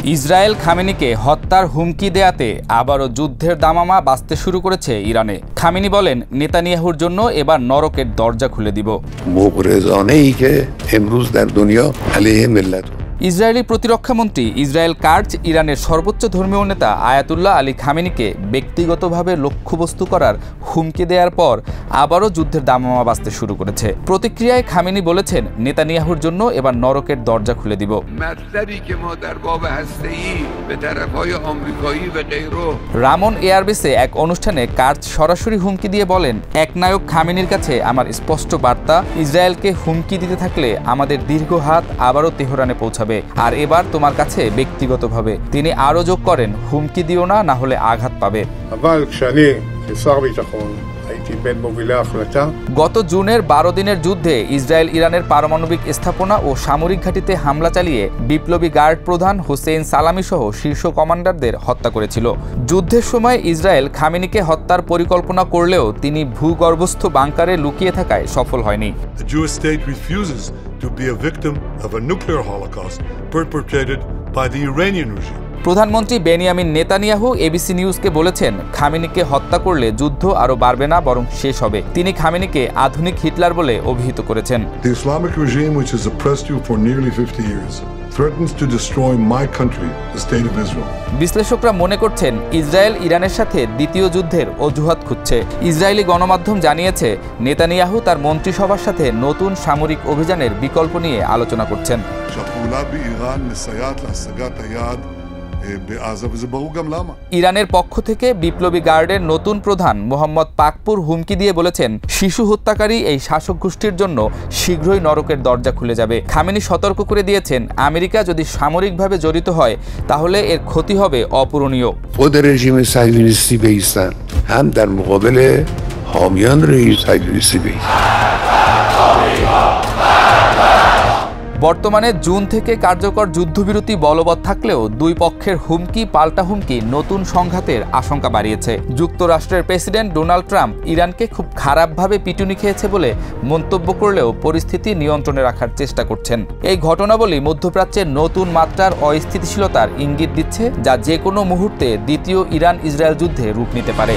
Israel খামেনিকে হত্যার হুমকি দেয়াতে আবারও যুদ্ধের দামামা বাজতে শুরু করেছে ইরানে। খামেনি বলেন, নেতানিয়াহুর জন্য এবার নরকের দরজা খুলে দিব। ইসরায়েলি প্রতিরক্ষামন্ত্রী ইসরায়েল কার্জ ইরানের সর্বোচ্চ ধর্মীয় নেতা আয়াতুল্লাহ আলী খামেনিকে ব্যক্তিগতভাবে লক্ষ্যবস্তু করার হুমকি দেওয়ার পর আবারও যুদ্ধের দামামা বাজতে শুরু করেছে। প্রতিক্রিয়ায় খামেনি বলেছেন, নেতানিয়াহুর জন্য এবার নরকের দরজা খুলে দিব। রামন এয়ারবেসে এক অনুষ্ঠানে কার্জ সরাসরি হুমকি দিয়ে বলেন, একনায়ক খামেনির কাছে আমার স্পষ্ট বার্তা, ইসরায়েলকে হুমকি দিতে থাকলে আমাদের দীর্ঘ হাত আবারও তেহরানে পৌঁছাবে, আর এবার তোমার কাছে ব্যক্তিগতভাবে। তিনি আরও যোগ করেন, হুমকি দিও না, না হলে আঘাত পাবে। গত জুনের 12 দিনের যুদ্ধে ইসরায়েল ইরানের পারমাণবিক স্থাপনা ও সামরিক ঘাঁটিতে হামলা চালিয়ে বিপ্লবী গার্ড প্রধান হোসেইন সালামি সহ শীর্ষ কমান্ডারদের হত্যা করেছিল। যুদ্ধের সময় ইসরায়েল খামেনিকে হত্যার পরিকল্পনা করলেও তিনি ভূগর্ভস্থ বাংকারে লুকিয়ে থাকায় সফল হয়নি। প্রধানমন্ত্রী বেনিয়ামিন নেতানিয়াহু এবিসি নিউজকে বলেছেন, খামেনিকে হত্যা করলে যুদ্ধ আরও বাড়বে না, বরং শেষ হবে। তিনি খামেনিকে আধুনিক হিটলার বলে অভিহিত করেছেন। The Islamic regime which has oppressed you for nearly 50 years threatens to destroy my country, the state of Israel. বিশ্লেষকরা মনে করছেন, ইসরায়েল ইরানের সাথে দ্বিতীয় যুদ্ধের অজুহাত খুঁজছে। ইসরায়েলি গণমাধ্যম জানিয়েছে, নেতানিয়াহু তার মন্ত্রিসভার সাথে নতুন সামরিক অভিযানের বিকল্প নিয়ে আলোচনা করছেন। ইরানের পক্ষ থেকে বিপ্লবী গার্ডের নতুন প্রধান মোহাম্মদ পাকপুর হুমকি দিয়ে বলেছেন, শিশু হত্যাকারী এই শাসক গোষ্ঠীর জন্য শীঘ্রই নরকের দরজা খুলে যাবে। খামেনি সতর্ক করে দিয়েছেন, আমেরিকা যদি সামরিকভাবে জড়িত হয় তাহলে এর ক্ষতি হবে অপূরণীয়। বর্তমানে জুন থেকে কার্যকর যুদ্ধবিরতি বলবৎ থাকলেও দুই পক্ষের হুমকি পাল্টা হুমকি নতুন সংঘাতের আশঙ্কা বাড়িয়েছে। যুক্তরাষ্ট্রের প্রেসিডেন্ট ডোনাল্ড ট্রাম্প ইরানকে খুব খারাপভাবে পিটুনি খেয়েছে বলে মন্তব্য করলেও পরিস্থিতি নিয়ন্ত্রণে রাখার চেষ্টা করছেন। এই ঘটনাবলী মধ্যপ্রাচ্যের নতুন মাত্রার অস্থিতিশীলতার ইঙ্গিত দিচ্ছে, যা যে কোনো মুহূর্তে দ্বিতীয় ইরান ইসরায়েল যুদ্ধে রূপ নিতে পারে।